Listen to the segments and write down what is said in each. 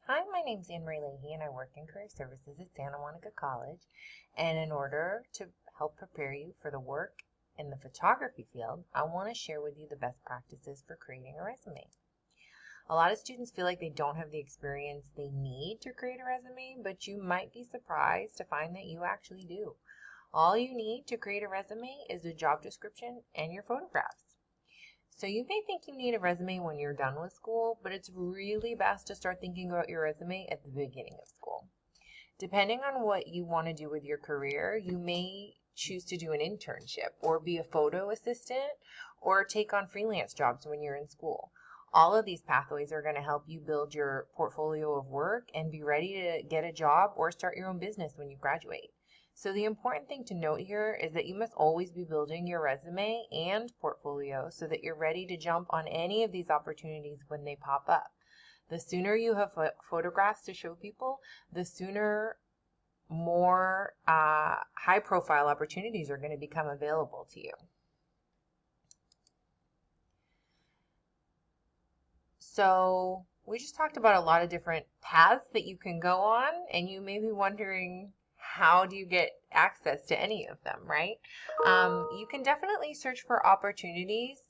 Hi, my name's Anne Marie Leahy and I work in career services at Santa Monica College. And in order to help prepare you for the work in the photography field, I want to share with you the best practices for creating a resume. A lot of students feel like they don't have the experience they need to create a resume, but you might be surprised to find that you actually do. All you need to create a resume is a job description and your photographs. So you may think you need a resume when you're done with school, but it's really best to start thinking about your resume at the beginning of school. Depending on what you want to do with your career, you may choose to do an internship or be a photo assistant or take on freelance jobs when you're in school. All of these pathways are going to help you build your portfolio of work and be ready to get a job or start your own business when you graduate. So the important thing to note here is that you must always be building your resume and portfolio so that you're ready to jump on any of these opportunities when they pop up. The sooner you have photographs to show people, the sooner more high profile opportunities are going to become available to you. So we just talked about a lot of different paths that you can go on, and you may be wondering, how do you get access to any of them, right? You can definitely search for opportunities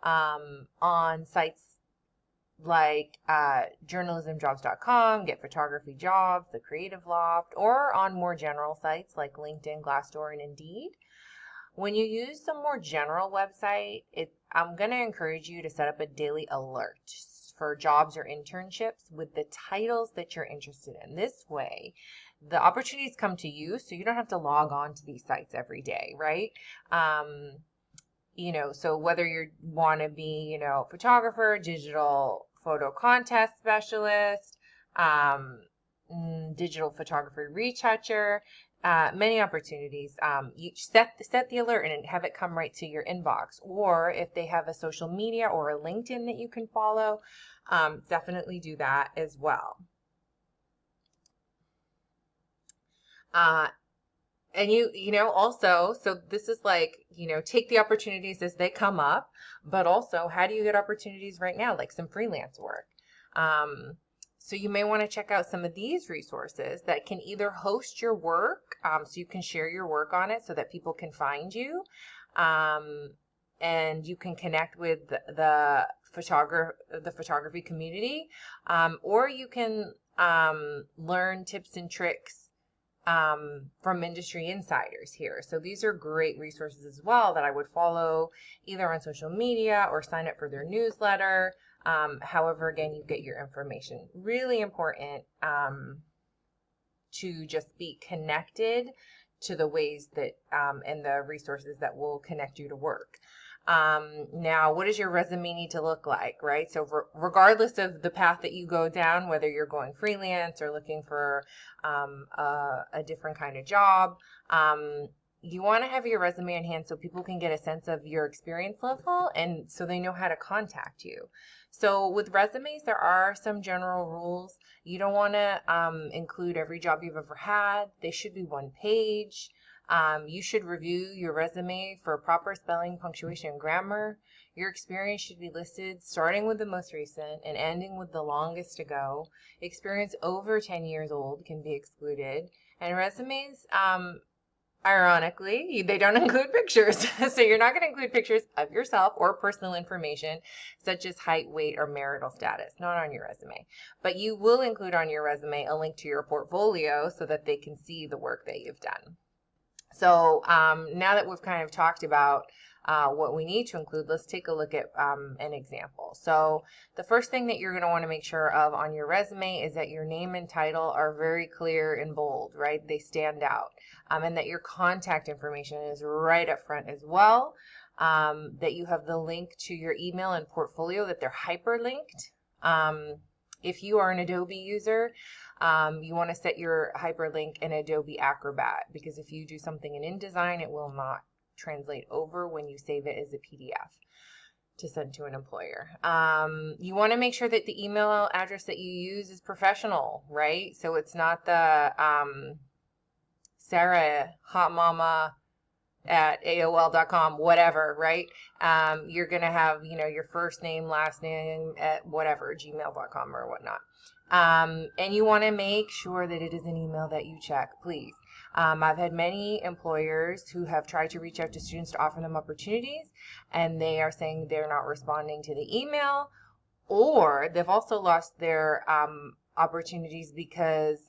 on sites like journalismjobs.com, Get Photography Jobs, The Creative Loft, or on more general sites like LinkedIn, Glassdoor, and Indeed. When you use the more general website, I'm going to encourage you to set up a daily alert for jobs or internships with the titles that you're interested in. This way, the opportunities come to you, so you don't have to log on to these sites every day, right? So whether you want to be, photographer, digital photo contest specialist, digital photography retoucher, many opportunities. You set the alert and have it come right to your inbox. Or if they have a social media or a LinkedIn that you can follow, definitely do that as well. And also, so this is like, take the opportunities as they come up, but also how do you get opportunities right now, like some freelance work? So you may want to check out some of these resources that can either host your work, so you can share your work on it so that people can find you, and you can connect with the photography community, or you can learn tips and tricks from industry insiders here. So these are great resources as well that I would follow either on social media or sign up for their newsletter. However, again, you get your information. Really important to just be connected to the ways that and the resources that will connect you to work. Now, what does your resume need to look like, right? So regardless of the path that you go down, whether you're going freelance or looking for a different kind of job, you want to have your resume in hand so people can get a sense of your experience level and so they know how to contact you. So with resumes, there are some general rules. You don't want to include every job you've ever had. They should be one page. You should review your resume for proper spelling, punctuation, and grammar. Your experience should be listed starting with the most recent and ending with the longest to go. Experience over 10 years old can be excluded. And resumes, ironically, they don't include pictures. So you're not going to include pictures of yourself or personal information such as height, weight, or marital status, not on your resume. But you will include on your resume a link to your portfolio so that they can see the work that you've done. So now that we've kind of talked about what we need to include, let's take a look at an example. So the first thing that you're going to want to make sure of on your resume is that your name and title are very clear and bold, right? They stand out. And that your contact information is right up front as well. That you have the link to your email and portfolio, that they're hyperlinked. If you are an Adobe user, you want to set your hyperlink in Adobe Acrobat, because if you do something in InDesign, it will not translate over when you save it as a PDF to send to an employer. You want to make sure that the email address that you use is professional, right? So it's not the Sarah Hot Mama at AOL.com, whatever, right? You're going to have, your first name, last name at whatever, gmail.com or whatnot. And you want to make sure that it is an email that you check, please. I've had many employers who have tried to reach out to students to offer them opportunities, and they are saying they're not responding to the email, or they've also lost their opportunities because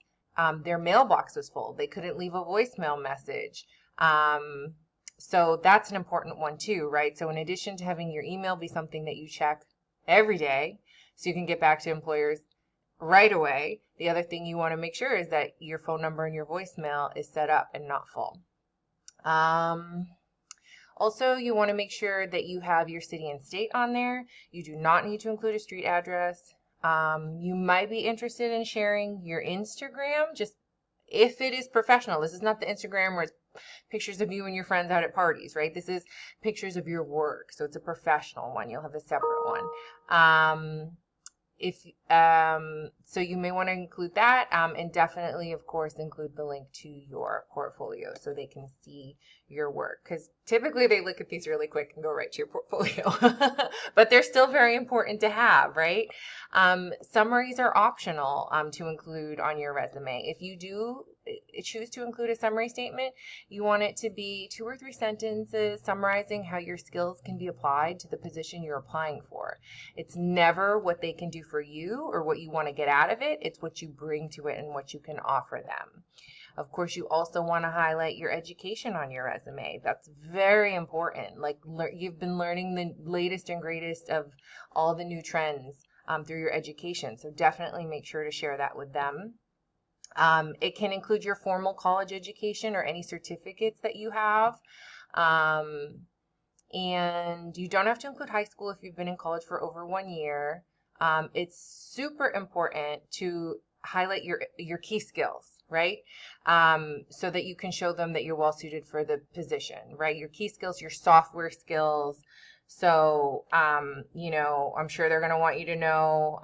their mailbox was full. They couldn't leave a voicemail message. So that's an important one too, right? So in addition to having your email be something that you check every day so you can get back to employers right away, the other thing you want to make sure is that your phone number and your voicemail is set up and not full. Also, you want to make sure that you have your city and state on there. You do not need to include a street address. You might be interested in sharing your Instagram, just if it is professional. This is not the Instagram where it's pictures of you and your friends out at parties, right? This is pictures of your work. So it's a professional one. You'll have a separate one. So you may want to include that, and definitely, of course, include the link to your portfolio so they can see your work, because typically they look at these really quick and go right to your portfolio, but they're still very important to have, right? Summaries are optional to include on your resume. If you do choose to include a summary statement, you want it to be 2 or 3 sentences summarizing how your skills can be applied to the position you're applying for. It's never what they can do for you or what you want to get out of it. It's what you bring to it and what you can offer them. Of course, you also want to highlight your education on your resume. That's very important. Like, you've been learning the latest and greatest of all the new trends through your education. So definitely make sure to share that with them. It can include your formal college education or any certificates that you have. And you don't have to include high school if you've been in college for over 1 year. It's super important to highlight your key skills, right? So that you can show them that you're well suited for the position, right? Your key skills, your software skills. So, I'm sure they're going to want you to know,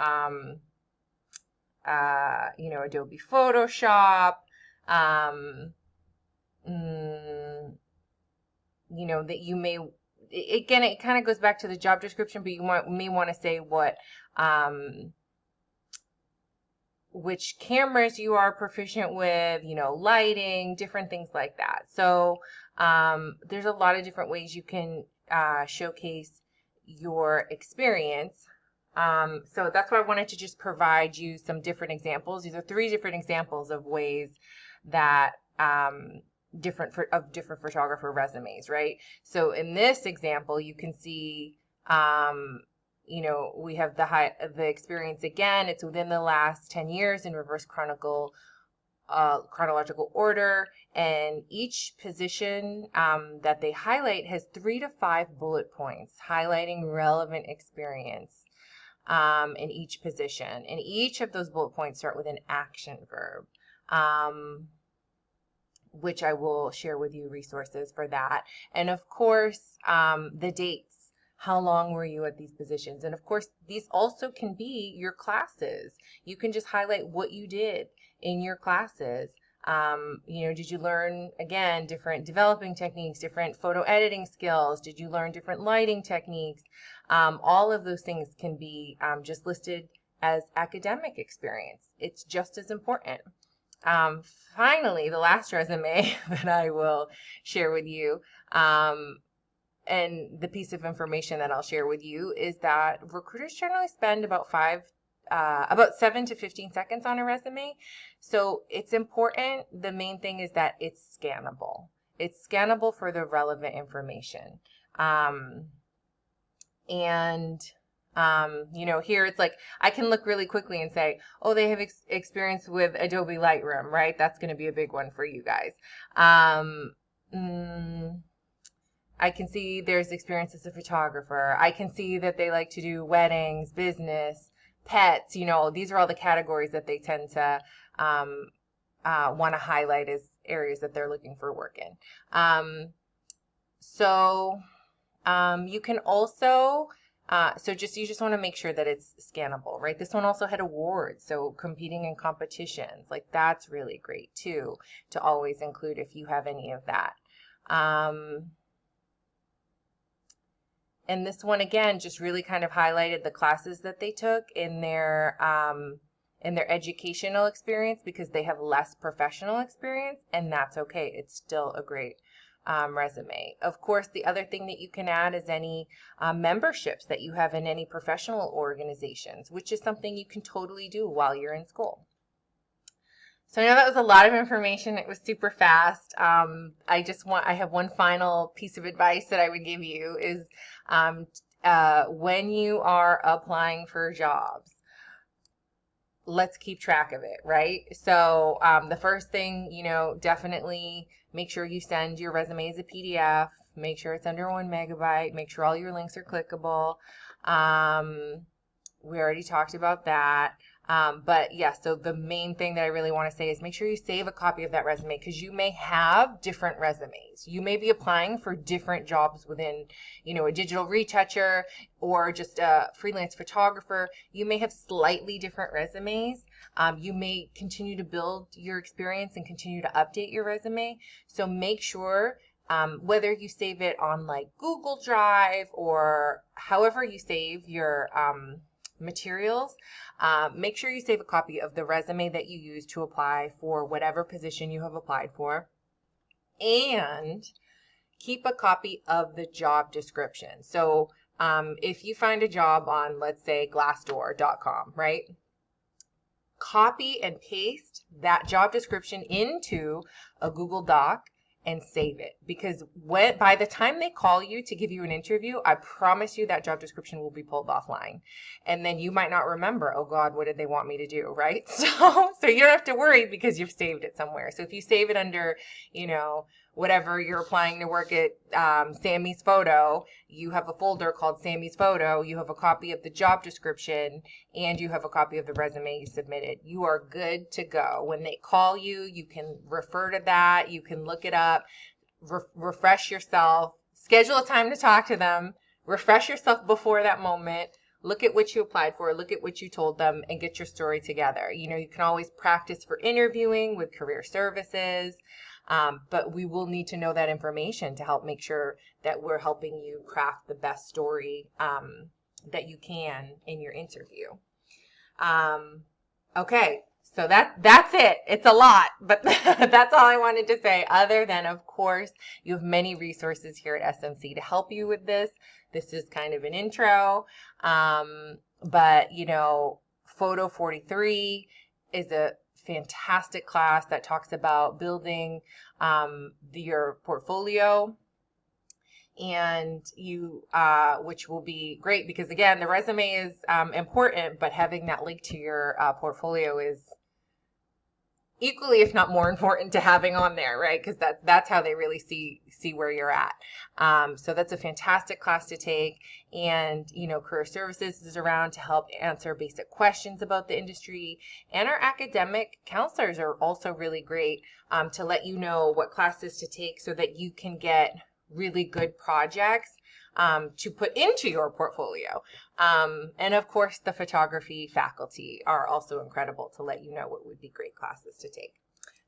Adobe Photoshop, that you may, again, it kind of goes back to the job description, but you may want to say which cameras you are proficient with, lighting, different things like that. So there's a lot of different ways you can showcase your experience. So that's why I wanted to just provide you some different examples. These are 3 different examples of ways that different photographer resumes, right? So in this example, you can see, we have the experience again. It's within the last 10 years in reverse chronological order, and each position that they highlight has 3 to 5 bullet points highlighting relevant experience in each position. And each of those bullet points start with an action verb, which I will share with you resources for that. And of course, the dates. How long were you at these positions? And of course, these also can be your classes. You can just highlight what you did in your classes. Did you learn, again, different developing techniques, different photo editing skills? Did you learn different lighting techniques? All of those things can be just listed as academic experience. It's just as important. Finally, the last resume that I will share with you, and the piece of information that I'll share with you, is that recruiters generally spend about 7 to 15 seconds on a resume. So it's important. The main thing is that it's scannable. It's scannable for the relevant information. Here it's like, I can look really quickly and say, oh, they have experience with Adobe Lightroom, right? That's going to be a big one for you guys. I can see there's experience as a photographer. I can see that they like to do weddings, business, pets. These are all the categories that they tend to want to highlight as areas that they're looking for work in. You can also, you just want to make sure that it's scannable, right? This one also had awards, so competing in competitions, like that's really great too, to always include if you have any of that. And this one, again, just really kind of highlighted the classes that they took in their in their educational experience because they have less professional experience, and that's okay. It's still a great resume. Of course, the other thing that you can add is any memberships that you have in any professional organizations, which is something you can totally do while you're in school. So I know that was a lot of information. It was super fast. I have one final piece of advice that I would give you is when you are applying for jobs, let's keep track of it, right? So the first thing, definitely make sure you send your resume as a PDF. Make sure it's under 1 megabyte. Make sure all your links are clickable. We already talked about that. But yeah, so the main thing that I really want to say is make sure you save a copy of that resume because you may have different resumes. You may be applying for different jobs within, a digital retoucher or just a freelance photographer. You may have slightly different resumes. You may continue to build your experience and continue to update your resume. So make sure whether you save it on like Google Drive or however you save your materials, make sure you save a copy of the resume that you use to apply for whatever position you have applied for, and keep a copy of the job description. So if you find a job on, let's say, glassdoor.com, right? Copy and paste that job description into a Google Doc and save it, because by the time they call you to give you an interview, I promise you that job description will be pulled offline, and then you might not remember, oh God, what did they want me to do, right? So you don't have to worry because you've saved it somewhere. So if you save it under, whatever you're applying to work at, Sammy's Photo, you have a folder called Sammy's Photo, you have a copy of the job description, and you have a copy of the resume you submitted. You are good to go. When they call you, you can refer to that, you can look it up, refresh yourself, schedule a time to talk to them, refresh yourself before that moment, look at what you applied for, look at what you told them, and get your story together. You can always practice for interviewing with career services. But we will need to know that information to help make sure that we're helping you craft the best story that you can in your interview. Okay, so that's it. It's a lot, but that's all I wanted to say, other than, of course, you have many resources here at SMC to help you with this. This is kind of an intro, but, Photo 43 is a fantastic class that talks about building your portfolio, and which will be great because, again, the resume is important, but having that link to your portfolio is equally, if not more important, to having on there, right? Because that's how they really see where you're at. So that's a fantastic class to take. And, Career Services is around to help answer basic questions about the industry. And our academic counselors are also really great to let you know what classes to take so that you can get really good projects to put into your portfolio. And of course, the photography faculty are also incredible to let you know what would be great classes to take.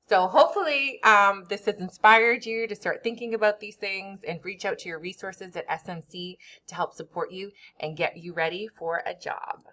So hopefully this has inspired you to start thinking about these things and reach out to your resources at SMC to help support you and get you ready for a job.